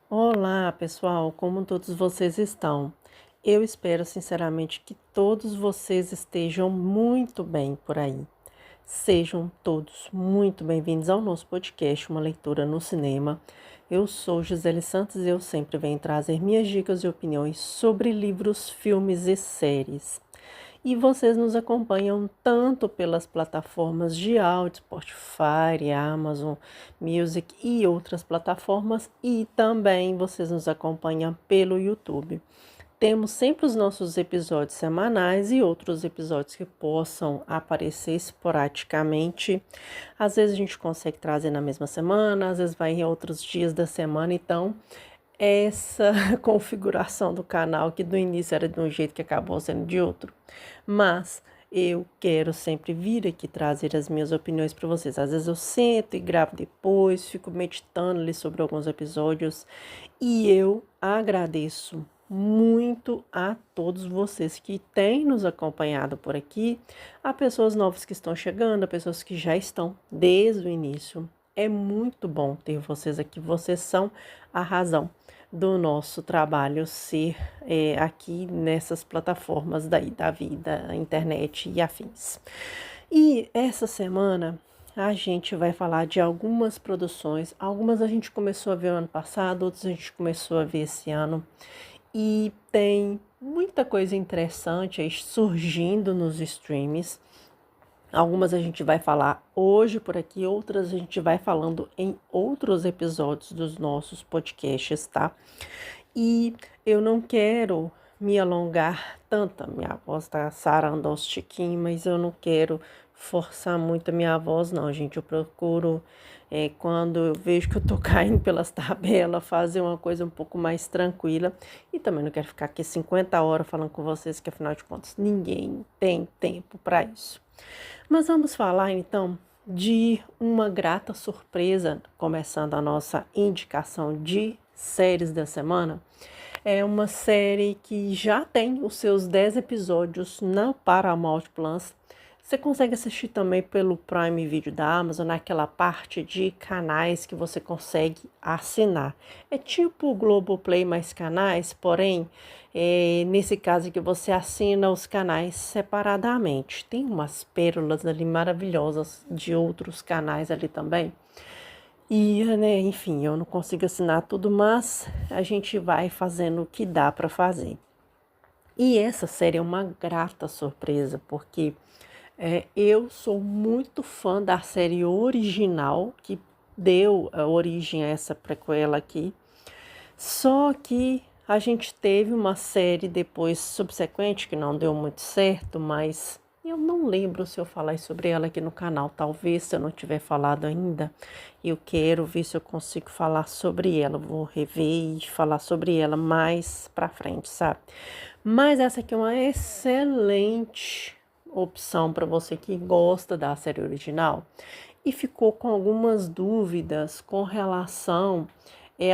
Olá, pessoal, como todos vocês estão? Eu espero sinceramente que todos vocês estejam muito bem por aí. Sejam todos muito bem-vindos ao nosso podcast Uma Leitura no Cinema. Eu sou Gisele Santos e eu sempre venho trazer minhas dicas e opiniões sobre livros, filmes e séries. E vocês nos acompanham tanto pelas plataformas de áudio, Spotify, Amazon Music e outras plataformas, e também vocês nos acompanham pelo YouTube. Temos sempre os nossos episódios semanais e outros episódios que possam aparecer esporadicamente. Às vezes a gente consegue trazer na mesma semana, às vezes vai em outros dias da semana, então essa configuração do canal, que do início era de um jeito que acabou sendo de outro. Mas eu quero sempre vir aqui trazer as minhas opiniões para vocês. Às vezes eu sento e gravo depois, fico meditando ali sobre alguns episódios e eu agradeço muito a todos vocês que têm nos acompanhado por aqui, a pessoas novas que estão chegando, a pessoas que já estão desde o início. É muito bom ter vocês aqui, vocês são a razão do nosso trabalho ser aqui nessas plataformas da vida, internet e afins. E essa semana a gente vai falar de algumas produções, algumas a gente começou a ver ano passado, outras a gente começou a ver esse ano, e tem muita coisa interessante aí surgindo nos streams. Algumas a gente vai falar hoje por aqui, outras a gente vai falando em outros episódios dos nossos podcasts, tá? E eu não quero me alongar tanto, minha voz tá sarando aos tiquinhos, mas eu não quero forçar muito a minha voz, não, gente. Eu procuro, quando eu vejo que eu tô caindo pelas tabelas, fazer uma coisa um pouco mais tranquila. E também não quero ficar aqui 50 horas falando com vocês, que afinal de contas ninguém tem tempo para isso. Mas vamos falar então de uma grata surpresa, começando a nossa indicação de séries da semana. É uma série que já tem os seus 10 episódios na Paramount Plus. Você consegue assistir também pelo Prime Video da Amazon, naquela parte de canais que você consegue assinar. É tipo o Globoplay mais canais, porém, nesse caso aqui você assina os canais separadamente. Tem umas pérolas ali maravilhosas de outros canais ali também. E, né, enfim, eu não consigo assinar tudo, mas a gente vai fazendo o que dá para fazer. E essa série é uma grata surpresa, porque eu sou muito fã da série original, que deu origem a essa prequela aqui. Só que a gente teve uma série depois subsequente que não deu muito certo, mas eu não lembro se eu falei sobre ela aqui no canal. Talvez, se eu não tiver falado ainda, eu quero ver se eu consigo falar sobre ela. Vou rever e falar sobre ela mais pra frente, sabe? Mas essa aqui é uma excelente opção para você que gosta da série original e ficou com algumas dúvidas com relação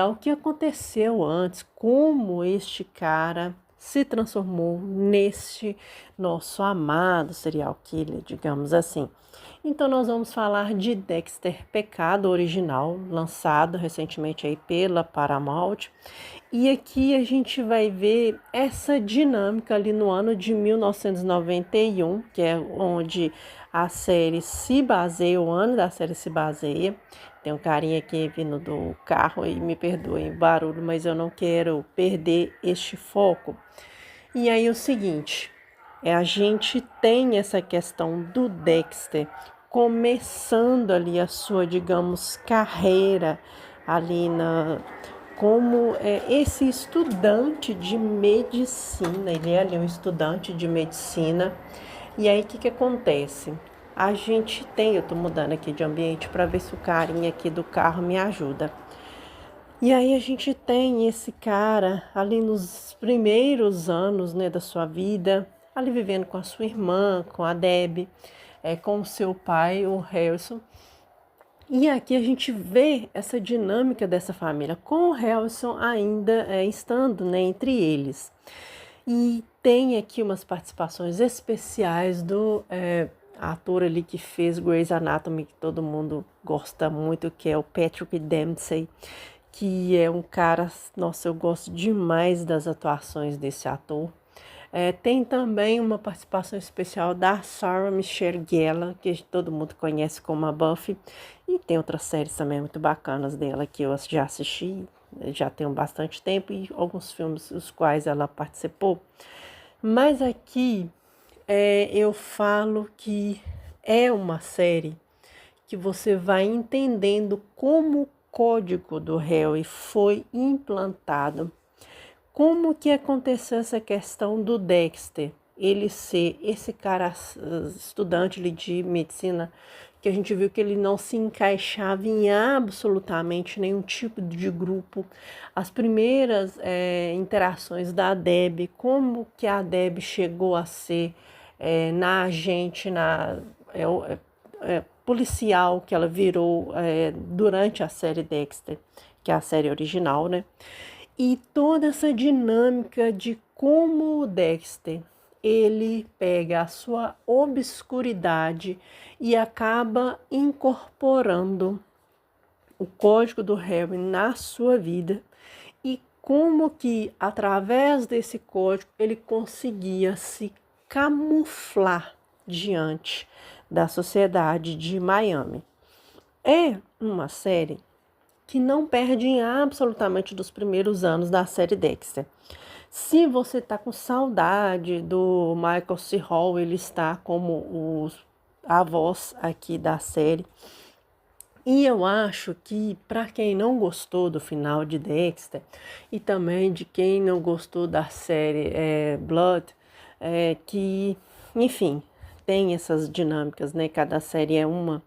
ao que aconteceu antes, como este cara se transformou neste nosso amado serial killer, digamos assim. Então nós vamos falar de Dexter Pecado original, lançado recentemente aí pela Paramount. E aqui a gente vai ver essa dinâmica ali no ano de 1991, que é onde a série se baseia, o ano da série se baseia. Tem um carinha aqui vindo do carro e me perdoem o barulho, mas eu não quero perder este foco. E aí o seguinte, a gente tem essa questão do Dexter começando ali a sua, digamos, carreira ali como esse estudante de medicina. Ele é ali um estudante de medicina. E aí o que acontece? A gente tem, eu tô mudando aqui de ambiente para ver se o carinha aqui do carro me ajuda. E aí a gente tem esse cara ali nos primeiros anos, né, da sua vida, ali vivendo com a sua irmã, com a Debbie, com o seu pai, o Harrison. E aqui a gente vê essa dinâmica dessa família, com o Harrison ainda estando, né, entre eles. E tem aqui umas participações especiais do ator ali que fez Grey's Anatomy, que todo mundo gosta muito, que é o Patrick Dempsey, que é um cara, nossa, eu gosto demais das atuações desse ator. Tem também uma participação especial da Sarah Michelle Gellar, que todo mundo conhece como a Buffy, e tem outras séries também muito bacanas dela que eu já assisti, já tenho bastante tempo, e alguns filmes os quais ela participou. Mas aqui eu falo que é uma série que você vai entendendo como o código do Harry foi implantado. Como que aconteceu essa questão do Dexter, ele ser esse cara estudante de medicina, que a gente viu que ele não se encaixava em absolutamente nenhum tipo de grupo. As primeiras interações da Deb, como que a Deb chegou a ser na agente, policial que ela virou durante a série Dexter, que é a série original, né? E toda essa dinâmica de como o Dexter, ele pega a sua obscuridade e acaba incorporando o código do Harry na sua vida, e como que através desse código ele conseguia se camuflar diante da sociedade de Miami. É uma série que não perde em absolutamente dos primeiros anos da série Dexter. Se você está com saudade do Michael C. Hall, ele está como a voz aqui da série. E eu acho que para quem não gostou do final de Dexter e também de quem não gostou da série Blood, que, enfim, tem essas dinâmicas, né? Cada série é uma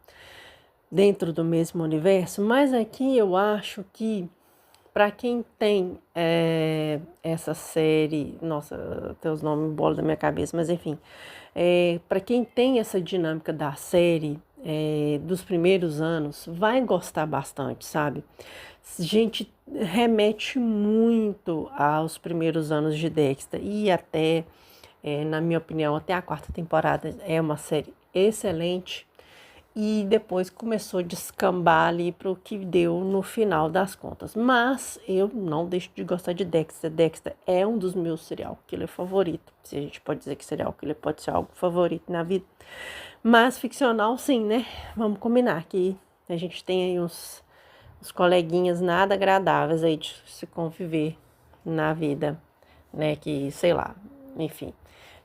dentro do mesmo universo, mas aqui eu acho que para quem tem essa série, nossa, tem os nomes bola da minha cabeça, mas enfim, para quem tem essa dinâmica da série dos primeiros anos, vai gostar bastante, sabe? Gente, remete muito aos primeiros anos de Dexter e até, na minha opinião, até a quarta temporada é uma série excelente. E depois começou a descambar ali para o que deu no final das contas. Mas eu não deixo de gostar de Dexter. Dexter é um dos meus serial killer favoritos. Se a gente pode dizer que serial killer pode ser algo favorito na vida. Mas ficcional sim, né? Vamos combinar que a gente tem aí uns coleguinhas nada agradáveis aí de se conviver na vida, né? Que, sei lá, enfim,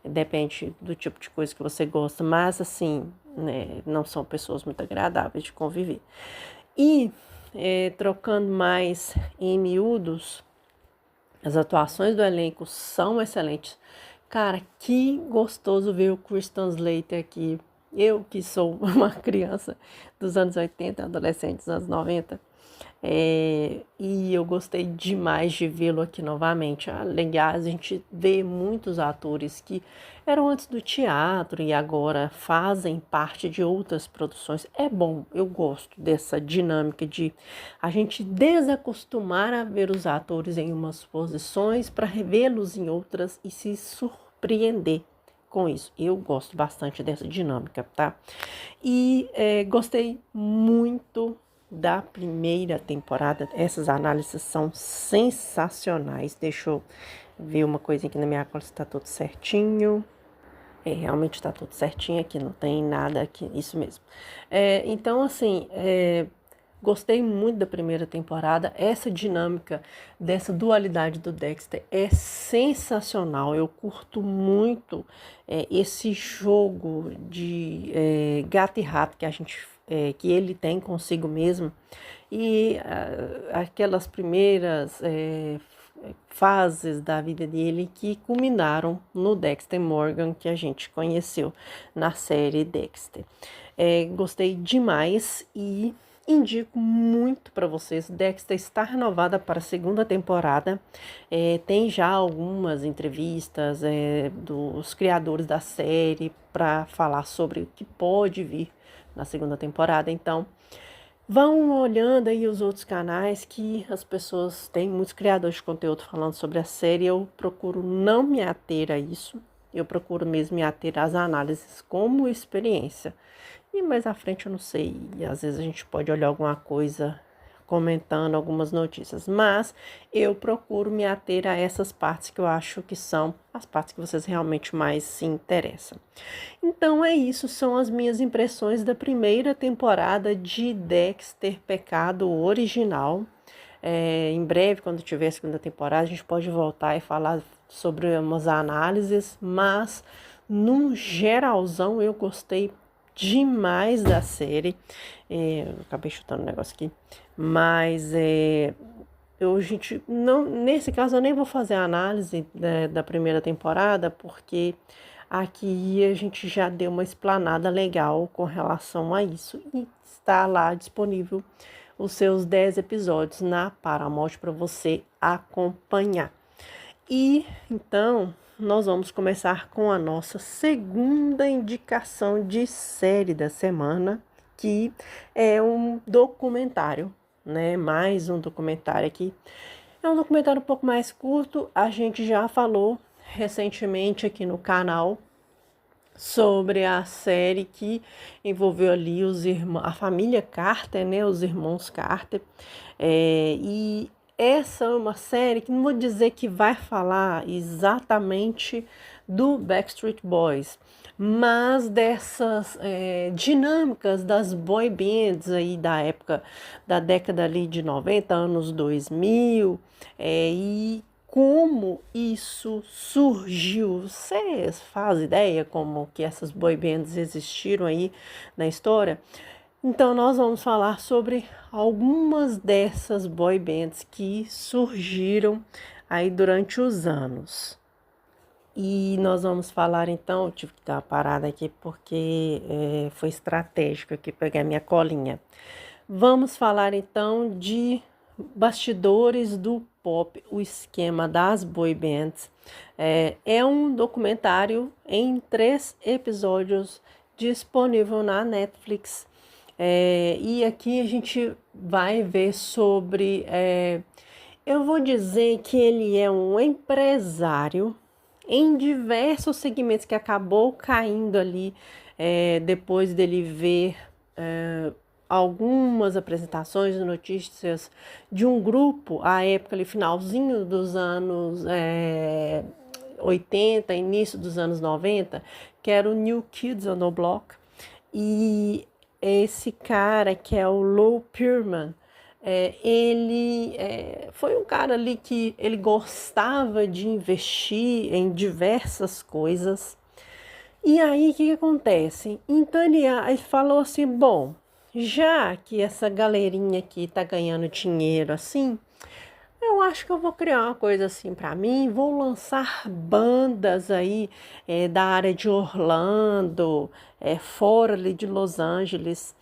depende do tipo de coisa que você gosta. Mas assim, né, não são pessoas muito agradáveis de conviver. E trocando mais em miúdos, as atuações do elenco são excelentes. Cara, que gostoso ver o Christian Slater aqui. Eu que sou uma criança dos anos 80, adolescente dos anos 90, e eu gostei demais de vê-lo aqui novamente. Aliás, a gente vê muitos atores que eram antes do teatro e agora fazem parte de outras produções. É bom, eu gosto dessa dinâmica de a gente desacostumar a ver os atores em umas posições para revê-los em outras e se surpreender com isso. Eu gosto bastante dessa dinâmica, tá? E gostei muito da primeira temporada. Essas análises são sensacionais. Deixa eu ver uma coisinha aqui na minha cola se tá tudo certinho. Realmente está tudo certinho aqui, não tem nada aqui, isso mesmo. Então, assim, gostei muito da primeira temporada. Essa dinâmica dessa dualidade do Dexter é sensacional. Eu curto muito esse jogo de gato e rato que a gente que ele tem consigo mesmo. E aquelas primeiras fases da vida dele que culminaram no Dexter Morgan que a gente conheceu na série Dexter. Gostei demais e indico muito para vocês. Dexter está renovada para a segunda temporada. Tem já algumas entrevistas dos criadores da série para falar sobre o que pode vir na segunda temporada. Então, vão olhando aí os outros canais que as pessoas têm, muitos criadores de conteúdo falando sobre a série. Eu procuro não me ater a isso. Eu procuro mesmo me ater às análises como experiência. E mais à frente eu não sei, e às vezes a gente pode olhar alguma coisa comentando algumas notícias, mas eu procuro me ater a essas partes que eu acho que são as partes que vocês realmente mais se interessam. Então é isso, são as minhas impressões da primeira temporada de Dexter Pecado Original. Em breve, quando tiver a segunda temporada, a gente pode voltar e falar sobre umas análises, mas num geralzão eu gostei demais da série. Eu acabei chutando um negócio aqui, mas gente, não, nesse caso eu nem vou fazer a análise da primeira temporada, porque aqui a gente já deu uma explanada legal com relação a isso e está lá disponível os seus 10 episódios na Paramount para você acompanhar. E então nós vamos começar com a nossa segunda indicação de série da semana, que é um documentário, né? Mais um documentário aqui. É um documentário um pouco mais curto, a gente já falou recentemente aqui no canal sobre a série que envolveu ali a família Carter, né, os irmãos Carter, e essa é uma série que não vou dizer que vai falar exatamente do Backstreet Boys, mas dessas dinâmicas das boy bands aí da época, da década ali de 90, anos 2000, e como isso surgiu. Vocês fazem ideia como que essas boy bands existiram aí na história? Então nós vamos falar sobre algumas dessas boy bands que surgiram aí durante os anos. E nós vamos falar então, eu tive que dar uma parada aqui porque foi estratégico aqui pegar minha colinha. Vamos falar então de Bastidores do Pop, o esquema das boy bands. É um documentário em 3 episódios disponível na Netflix. E aqui a gente vai ver sobre. Eu vou dizer que ele é um empresário em diversos segmentos que acabou caindo ali depois dele ver algumas apresentações de notícias de um grupo, à época ali, finalzinho dos anos 80, início dos anos 90, que era o New Kids on the Block. E esse cara, que é o Lou Pearlman, ele foi um cara ali que ele gostava de investir em diversas coisas. E aí, o que acontece? Então, ele falou assim, bom, já que essa galerinha aqui tá ganhando dinheiro assim, eu acho que eu vou criar uma coisa assim para mim, vou lançar bandas aí da área de Orlando, fora ali de Los Angeles,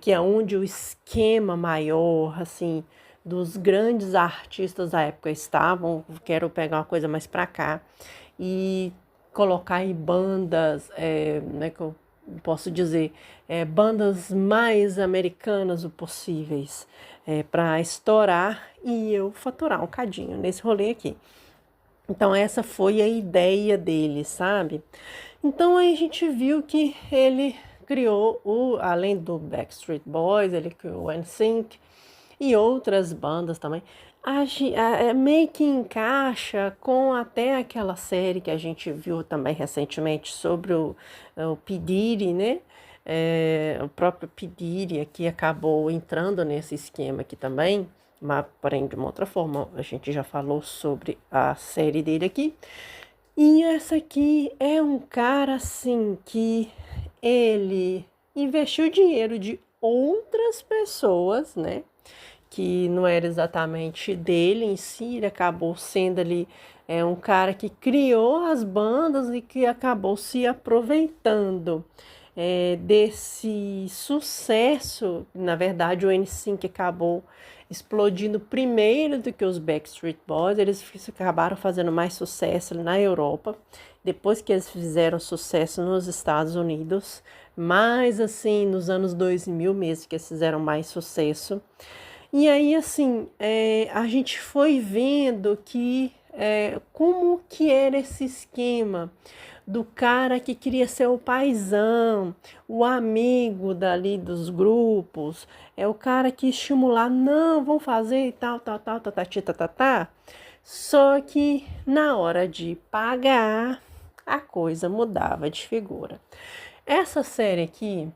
que é onde o esquema maior, assim, dos grandes artistas da época estavam. Quero pegar uma coisa mais para cá e colocar em bandas, né, que eu posso dizer, bandas mais americanas o possíveis, para estourar e eu faturar um cadinho nesse rolê aqui. Então essa foi a ideia dele, sabe? Então aí a gente viu que ele criou, além do Backstreet Boys, ele criou o NSYNC e outras bandas também. Meio que encaixa com até aquela série que a gente viu também recentemente sobre o P. Diddy, né? O próprio P. Diddy aqui acabou entrando nesse esquema aqui também, mas porém de uma outra forma. A gente já falou sobre a série dele aqui. E essa aqui é um cara assim que ele investiu dinheiro de outras pessoas, né? Que não era exatamente dele em si, ele acabou sendo ali um cara que criou as bandas e que acabou se aproveitando desse sucesso. Na verdade, o NSYNC acabou explodindo primeiro do que os Backstreet Boys. Eles acabaram fazendo mais sucesso na Europa, depois que eles fizeram sucesso nos Estados Unidos, mas assim, nos anos 2000 mesmo que eles fizeram mais sucesso. E aí, assim, a gente foi vendo que como que era esse esquema do cara que queria ser o paizão, o amigo dali dos grupos, é o cara que estimular, não, vão fazer e tal, tal, tal, tatati, tatatá. Só que na hora de pagar, a coisa mudava de figura. Essa série aqui,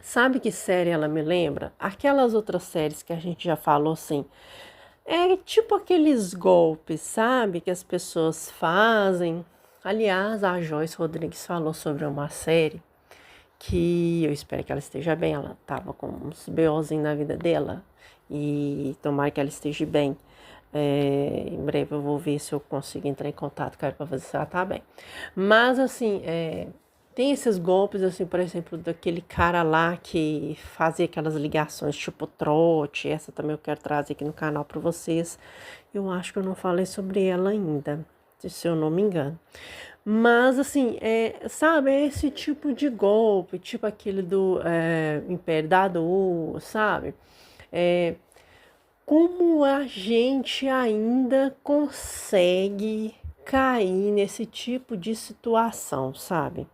sabe que série ela me lembra? Aquelas outras séries que a gente já falou assim. É tipo aqueles golpes, sabe? Que as pessoas fazem. Aliás, a Joyce Rodrigues falou sobre uma série que eu espero que ela esteja bem. Ela tava com uns BOzinhos na vida dela e tomara que ela esteja bem. Em breve eu vou ver se eu consigo entrar em contato com ela para ver se ela tá bem. Mas assim, tem esses golpes, assim, por exemplo, daquele cara lá que fazia aquelas ligações tipo trote. Essa também eu quero trazer aqui no canal para vocês. Eu acho que eu não falei sobre ela ainda, se eu não me engano. Mas, assim, sabe, é esse tipo de golpe, tipo aquele do Império da Dor, sabe? Como a gente ainda consegue cair nesse tipo de situação, sabe?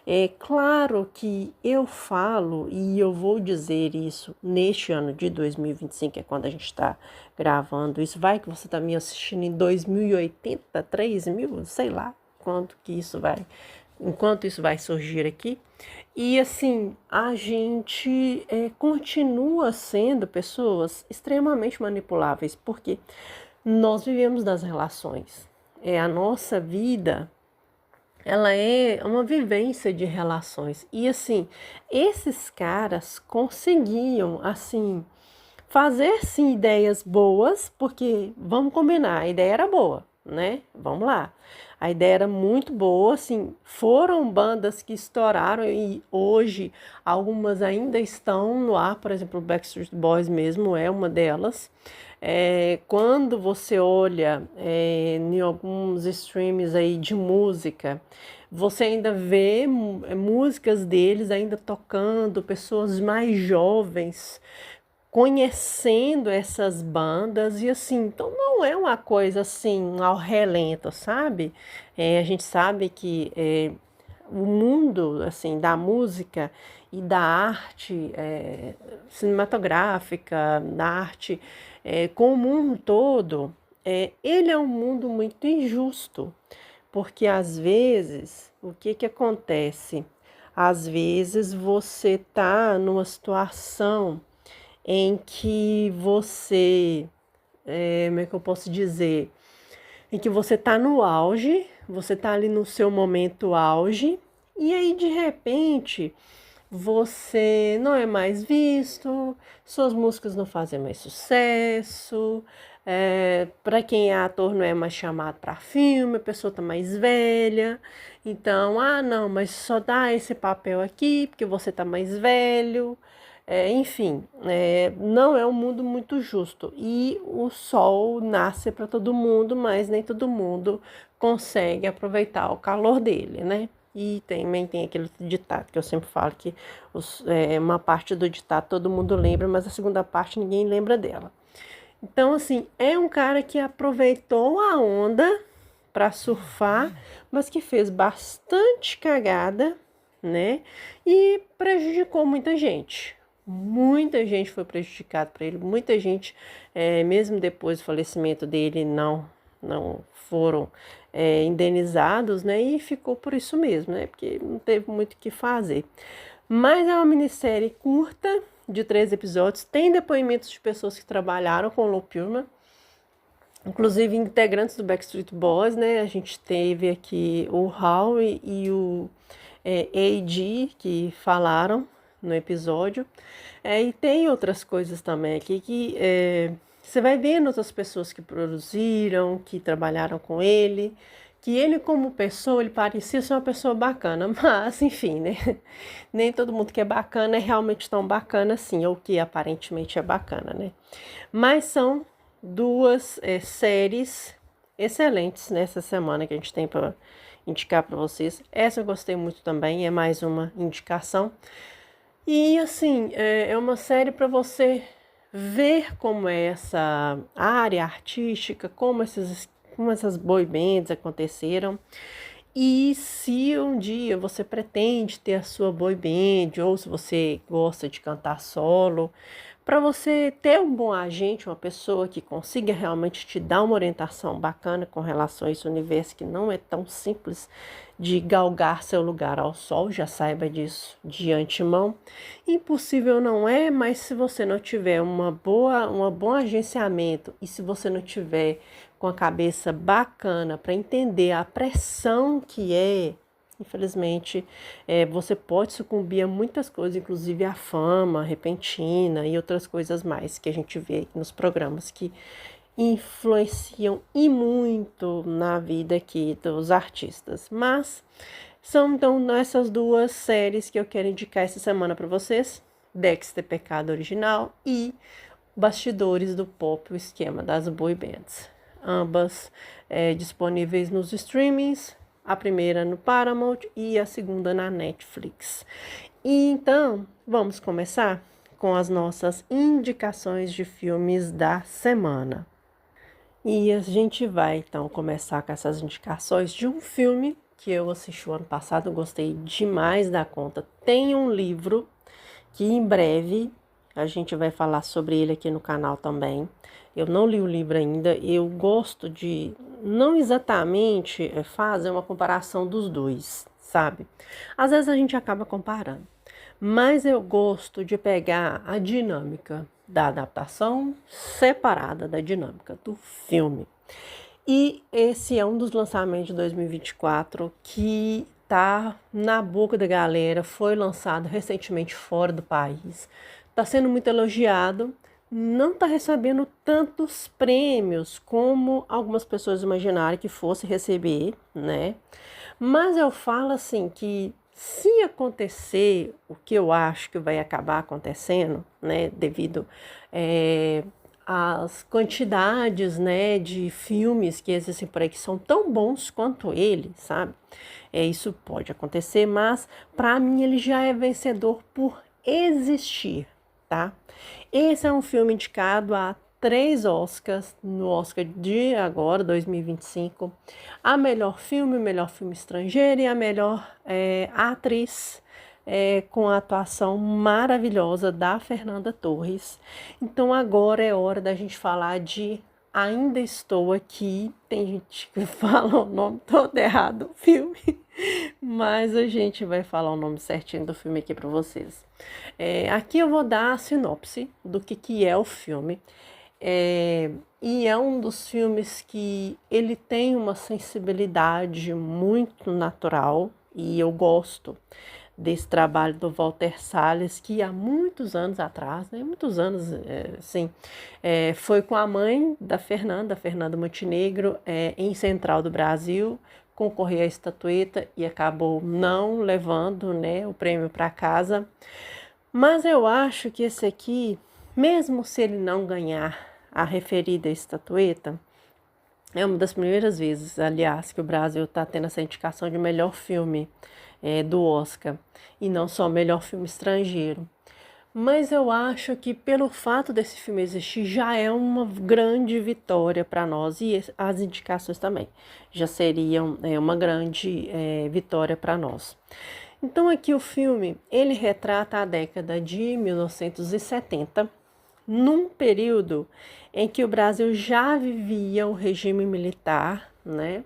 É claro que eu falo e eu vou dizer isso neste ano de 2025, que é quando a gente está gravando isso. Vai que você está me assistindo em 2080, 3000, sei lá quanto que isso vai, enquanto isso vai surgir aqui. E assim, a gente continua sendo pessoas extremamente manipuláveis, porque nós vivemos das relações. A nossa vida, ela é uma vivência de relações. E assim, esses caras conseguiam, assim, fazer sim ideias boas, porque vamos combinar, a ideia era boa, né? Vamos lá. A ideia era muito boa, assim, foram bandas que estouraram e hoje algumas ainda estão no ar, por exemplo, o Backstreet Boys mesmo é uma delas. Quando você olha em alguns streams aí de música, você ainda vê músicas deles ainda tocando, pessoas mais jovens conhecendo essas bandas e assim, então não é uma coisa assim ao relento, sabe? A gente sabe que o mundo assim da música e da arte cinematográfica, da arte como um todo, ele é um mundo muito injusto, porque às vezes o que que acontece? Às vezes você tá numa situação em que você, como é que eu posso dizer? Em que você tá no auge, você tá ali no seu momento auge, e aí de repente você não é mais visto, suas músicas não fazem mais sucesso, para quem é ator não é mais chamado para filme, a pessoa tá mais velha, então, não, mas só dá esse papel aqui porque você tá mais velho. Enfim, não é um mundo muito justo. E o sol nasce para todo mundo, mas nem todo mundo consegue aproveitar o calor dele, né? E também tem aquele ditado que eu sempre falo que uma parte do ditado todo mundo lembra, mas a segunda parte ninguém lembra dela. Então, assim, é um cara que aproveitou a onda para surfar, mas que fez bastante cagada, né? E prejudicou muita gente. Muita gente foi prejudicada por ele, muita gente, mesmo depois do falecimento dele, não foram indenizados, né? E ficou por isso mesmo, né? Porque não teve muito o que fazer. Mas é uma minissérie curta, de 3 episódios, tem depoimentos de pessoas que trabalharam com o Lou Pearlman, inclusive integrantes do Backstreet Boys, né? A gente teve aqui o Howie e o AG que falaram no episódio. E tem outras coisas também aqui que você vai vendo outras pessoas que produziram, que trabalharam com ele, que ele como pessoa, ele parecia ser uma pessoa bacana, mas enfim, né? Nem todo mundo que é bacana é realmente tão bacana assim, ou que aparentemente é bacana, né? Mas são duas séries excelentes nessa semana que a gente tem para indicar para vocês. Essa eu gostei muito também, é mais uma indicação. E assim, é uma série para você ver como é essa área artística, como essas boy bands aconteceram. E se um dia você pretende ter a sua boy band, ou se você gosta de cantar solo, para você ter um bom agente, uma pessoa que consiga realmente te dar uma orientação bacana com relação a esse universo que não é tão simples de galgar seu lugar ao sol, já saiba disso de antemão. Impossível não é, mas se você não tiver um bom agenciamento e se você não tiver com a cabeça bacana para entender a pressão que é, infelizmente, você pode sucumbir a muitas coisas, inclusive a fama repentina e outras coisas mais que a gente vê aqui nos programas que influenciam e muito na vida aqui dos artistas. Mas são então essas duas séries que eu quero indicar essa semana para vocês: Dexter Pecado Original e Bastidores do Pop, o esquema das boy bands. Ambas disponíveis nos streamings, a primeira no Paramount e a segunda na Netflix. E então, vamos começar com as nossas indicações de filmes da semana. E a gente vai então começar com essas indicações de um filme que eu assisti o ano passado, gostei demais da conta. Tem um livro que em breve a gente vai falar sobre ele aqui no canal também. Eu não li o livro ainda, eu gosto de não exatamente fazer uma comparação dos dois, sabe? Às vezes a gente acaba comparando, mas eu gosto de pegar a dinâmica da adaptação separada da dinâmica do filme. E esse é um dos lançamentos de 2024 que tá na boca da galera, foi lançado recentemente fora do país, está sendo muito elogiado, não está recebendo tantos prêmios como algumas pessoas imaginaram que fosse receber, né? Mas eu falo assim que se acontecer o que eu acho que vai acabar acontecendo, né, devido às quantidades, né, de filmes que existem por aí que são tão bons quanto ele, sabe? Isso pode acontecer, mas para mim ele já é vencedor por existir, tá? Esse é um filme indicado a 3 Oscars, no Oscar de agora, 2025, a melhor filme estrangeiro e a melhor atriz, com a atuação maravilhosa da Fernanda Torres. Então agora é hora da gente falar de Ainda Estou Aqui. Tem gente que fala o nome todo errado do filme, mas a gente vai falar o nome certinho do filme aqui para vocês. Aqui eu vou dar a sinopse do que é o filme. E é um dos filmes que ele tem uma sensibilidade muito natural e eu gosto desse trabalho do Walter Salles, que há muitos anos atrás, né, muitos anos, foi com a mãe da Fernanda Montenegro, em Central do Brasil, concorreu à estatueta e acabou não levando, né, o prêmio para casa. Mas eu acho que esse aqui, mesmo se ele não ganhar a referida estatueta, é uma das primeiras vezes, aliás, que o Brasil está tendo essa indicação de melhor filme do Oscar, e não só melhor filme estrangeiro. Mas eu acho que pelo fato desse filme existir já é uma grande vitória para nós, e as indicações também já seriam uma grande vitória para nós. Então aqui o filme, ele retrata a década de 1970, num período em que o Brasil já vivia o regime militar, né?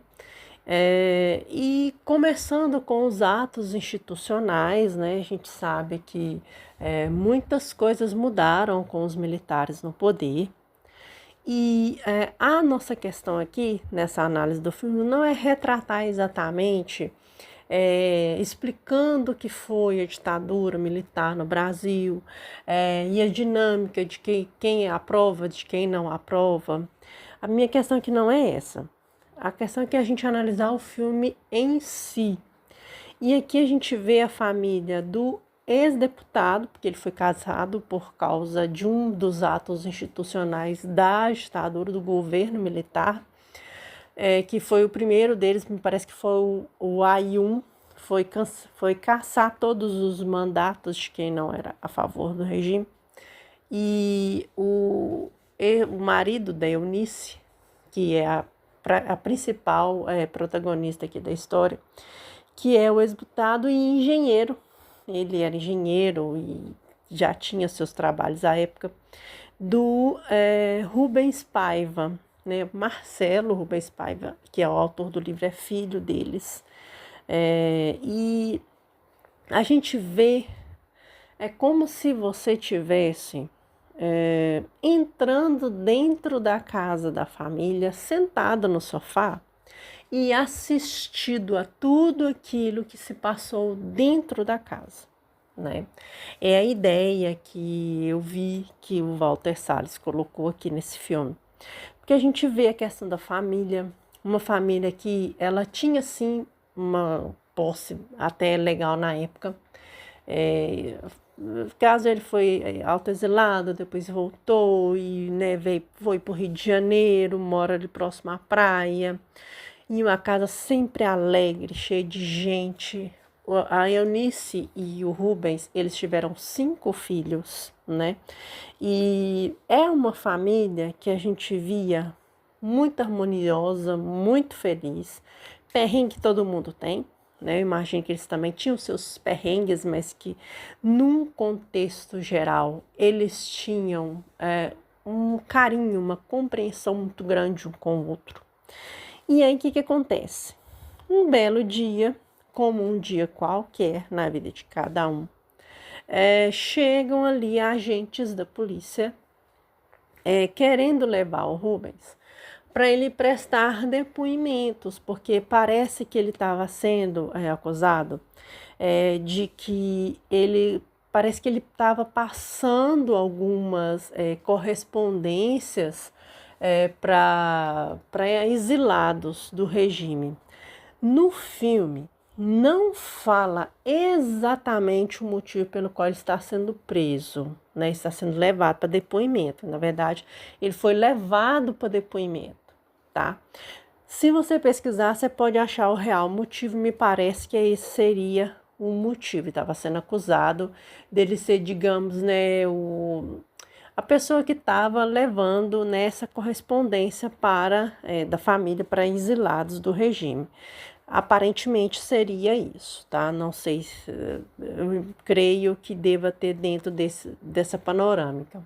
E começando com os atos institucionais, né? A gente sabe que muitas coisas mudaram com os militares no poder. E a nossa questão aqui, nessa análise do filme, não é retratar exatamente, explicando o que foi a ditadura militar no Brasil, e a dinâmica de quem aprova, de quem não aprova. A minha questão aqui não é essa. A questão é que a gente analisar o filme em si. E aqui a gente vê a família do ex-deputado, porque ele foi casado por causa de um dos atos institucionais da ditadura do governo militar, que foi o primeiro deles, me parece que foi o AI-1, foi caçar todos os mandatos de quem não era a favor do regime. E o marido da Eunice, que é a a principal protagonista aqui da história, que é o ex-deputado e engenheiro. Ele era engenheiro e já tinha seus trabalhos à época, do Rubens Paiva, né? Marcelo Rubens Paiva, que é o autor do livro, é filho deles. E a gente vê, é como se você tivesse entrando dentro da casa da família, sentada no sofá e assistido a tudo aquilo que se passou dentro da casa, né? É a ideia que eu vi que o Walter Salles colocou aqui nesse filme. Porque a gente vê a questão da família, uma família que ela tinha sim uma posse até legal na época. Caso ele foi autoexilado, depois voltou e, né, foi para o Rio de Janeiro, mora ali próximo à praia, em uma casa sempre alegre, cheia de gente. A Eunice e o Rubens, eles tiveram 5 filhos, né? E é uma família que a gente via muito harmoniosa, muito feliz. Perrengue que todo mundo tem, né? Eu imagino que eles também tinham seus perrengues, mas que num contexto geral eles tinham um carinho, uma compreensão muito grande um com o outro. E aí o que acontece? Um belo dia, como um dia qualquer na vida de cada um, chegam ali agentes da polícia querendo levar o Rubens para ele prestar depoimentos, porque parece que ele estava sendo acusado de que parece que ele estava passando algumas correspondências para exilados do regime. No filme, não fala exatamente o motivo pelo qual ele está sendo preso, né? Está sendo levado para depoimento. Na verdade, ele foi levado para depoimento, tá? Se você pesquisar, você pode achar o real motivo. Me parece que esse seria o motivo. Ele estava sendo acusado dele ser, digamos, né, a pessoa que estava levando nessa correspondência da família para exilados do regime. Aparentemente seria isso, tá? Não sei se eu creio que deva ter dentro dessa panorâmica.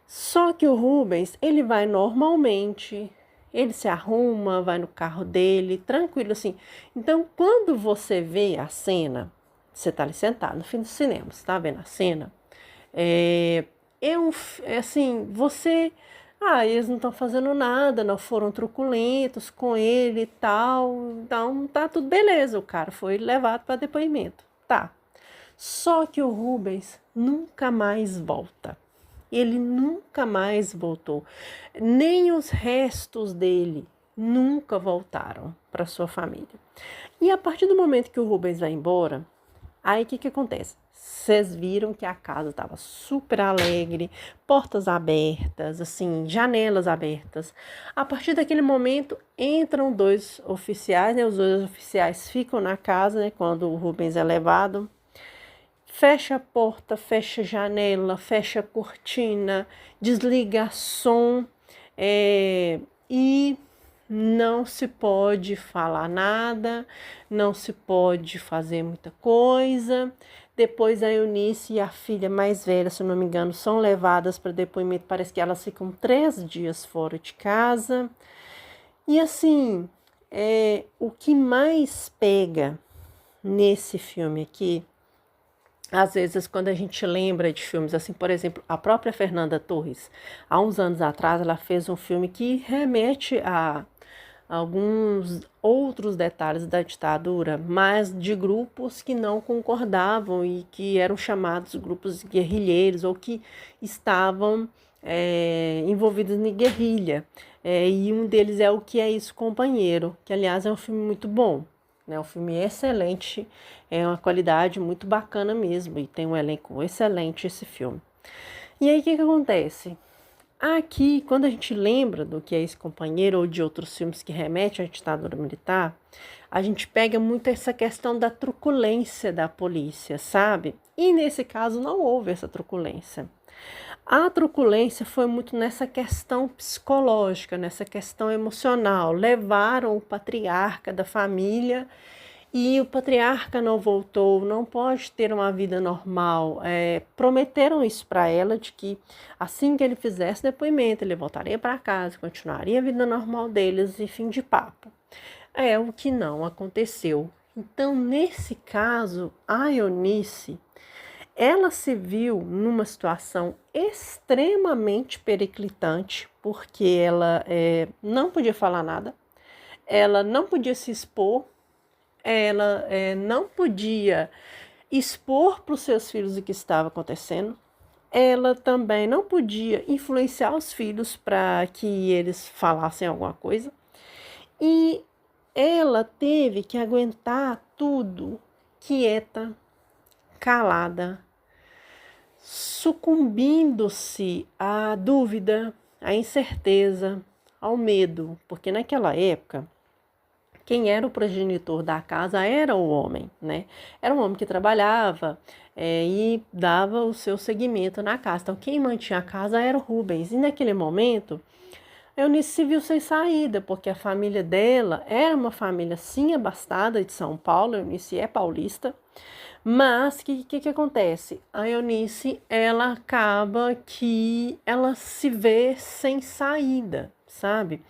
Só que o Rubens, ele vai normalmente, ele se arruma, vai no carro dele, tranquilo assim. Então, quando você vê a cena, você tá ali sentado no fim do cinema, você tá vendo a cena, assim, eles não estão fazendo nada, não foram truculentos com ele e tal, então tá tudo beleza, o cara foi levado para depoimento, tá. Só que o Rubens nunca mais volta, ele nunca mais voltou, nem os restos dele nunca voltaram para sua família. E a partir do momento que o Rubens vai embora, aí o que acontece? Vocês viram que a casa estava super alegre, portas abertas, assim, janelas abertas. A partir daquele momento, entram 2 oficiais, né? Os 2 oficiais ficam na casa, né? Quando o Rubens é levado. Fecha a porta, fecha a janela, fecha a cortina, desliga som, e não se pode falar nada, não se pode fazer muita coisa. Depois a Eunice e a filha mais velha, se não me engano, são levadas para depoimento. Parece que elas ficam 3 dias fora de casa. E assim, o que mais pega nesse filme aqui, às vezes quando a gente lembra de filmes assim, por exemplo, a própria Fernanda Torres, há uns anos atrás, ela fez um filme que remete a alguns outros detalhes da ditadura, mas de grupos que não concordavam e que eram chamados grupos guerrilheiros ou que estavam envolvidos em guerrilha. E um deles é O Que É Isso, Companheiro, que aliás é um filme muito bom, né? Um filme excelente, é uma qualidade muito bacana mesmo e tem um elenco excelente esse filme. E aí o que acontece? Aqui, quando a gente lembra do Que É Esse Companheiro ou de outros filmes que remetem à ditadura militar, a gente pega muito essa questão da truculência da polícia, sabe? E nesse caso não houve essa truculência. A truculência foi muito nessa questão psicológica, nessa questão emocional. Levaram o patriarca da família e o patriarca não voltou, não pode ter uma vida normal. Prometeram isso para ela, de que assim que ele fizesse depoimento, ele voltaria para casa, continuaria a vida normal deles e fim de papo. É o que não aconteceu. Então, nesse caso, a Eunice, ela se viu numa situação extremamente periclitante, porque ela não podia falar nada, ela não podia se expor, ela não podia expor para os seus filhos o que estava acontecendo, ela também não podia influenciar os filhos para que eles falassem alguma coisa, e ela teve que aguentar tudo quieta, calada, sucumbindo-se à dúvida, à incerteza, ao medo, porque naquela época quem era o progenitor da casa era o homem, né? Era um homem que trabalhava e dava o seu seguimento na casa. Então, quem mantinha a casa era o Rubens. E naquele momento, a Eunice se viu sem saída, porque a família dela era uma família, sim, abastada de São Paulo. A Eunice é paulista. Mas o que acontece? A Eunice, ela acaba que ela se vê sem saída, sabe?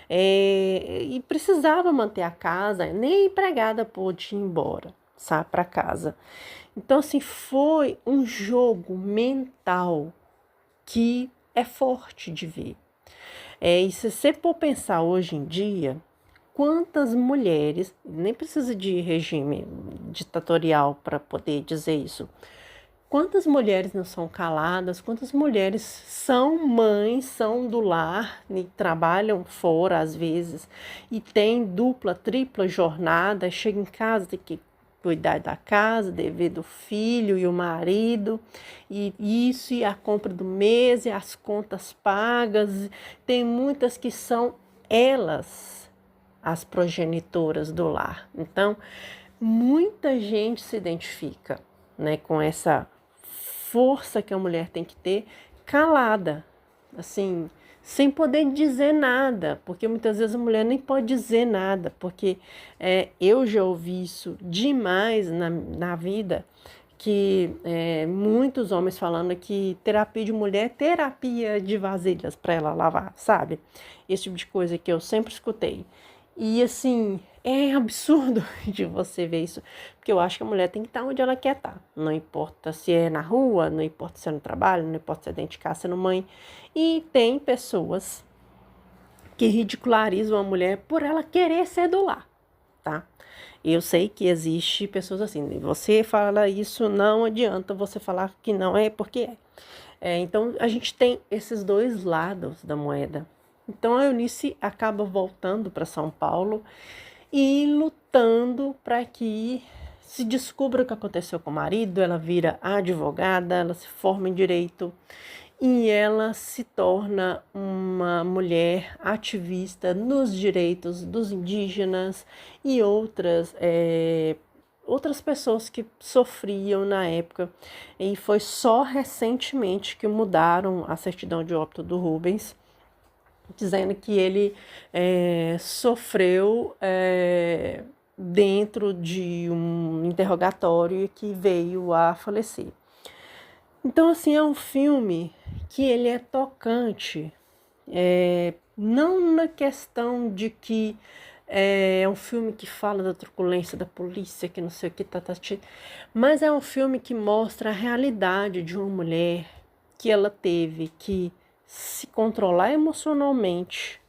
E precisava manter a casa, nem a empregada pôde ir embora, sabe, para casa. Então, assim, foi um jogo mental que é forte de ver. E se você for pensar hoje em dia, quantas mulheres, nem precisa de regime ditatorial para poder dizer isso, quantas mulheres não são caladas, quantas mulheres são mães, são do lar e trabalham fora às vezes e tem dupla, tripla jornada, chega em casa, tem que cuidar da casa, dever do filho e o marido, e isso, e a compra do mês, e as contas pagas. Tem muitas que são elas as progenitoras do lar. Então, muita gente se identifica, né, com essa força que a mulher tem que ter calada, assim, sem poder dizer nada, porque muitas vezes a mulher nem pode dizer nada, porque eu já ouvi isso demais na vida, que muitos homens falando que terapia de mulher é terapia de vasilhas para ela lavar, sabe? Esse tipo de coisa que eu sempre escutei. E assim, é absurdo de você ver isso, porque eu acho que a mulher tem que estar onde ela quer estar. Não importa se é na rua, não importa se é no trabalho, não importa se é dentro de casa, se é no mãe. E tem pessoas que ridicularizam a mulher por ela querer ser do lar, tá? Eu sei que existe pessoas assim, você fala isso, não adianta você falar que não é porque é. Então, a gente tem esses dois lados da moeda. Então, a Eunice acaba voltando para São Paulo e lutando para que se descubra o que aconteceu com o marido. Ela vira advogada, ela se forma em direito e ela se torna uma mulher ativista nos direitos dos indígenas e outras pessoas que sofriam na época. E foi só recentemente que mudaram a certidão de óbito do Rubens, dizendo que ele sofreu dentro de um interrogatório e que veio a falecer. Então, assim, é um filme que ele é tocante, não na questão de que é um filme que fala da truculência da polícia, que não sei o que, mas é um filme que mostra a realidade de uma mulher que ela teve que se controlar emocionalmente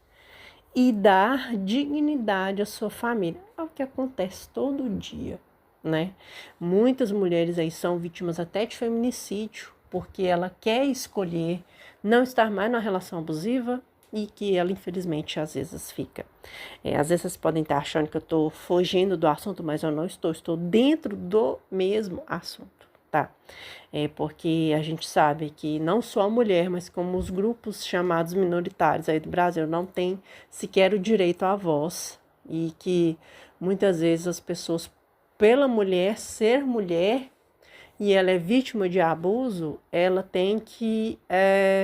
e dar dignidade à sua família. É o que acontece todo dia, né? Muitas mulheres aí são vítimas até de feminicídio, porque ela quer escolher não estar mais na relação abusiva e que ela, infelizmente, às vezes fica. Às vezes vocês podem estar achando que eu estou fugindo do assunto, mas eu não estou dentro do mesmo assunto, tá? Porque a gente sabe que não só a mulher, mas como os grupos chamados minoritários aí do Brasil não têm sequer o direito à voz e que muitas vezes as pessoas, pela mulher ser mulher e ela é vítima de abuso, ela tem que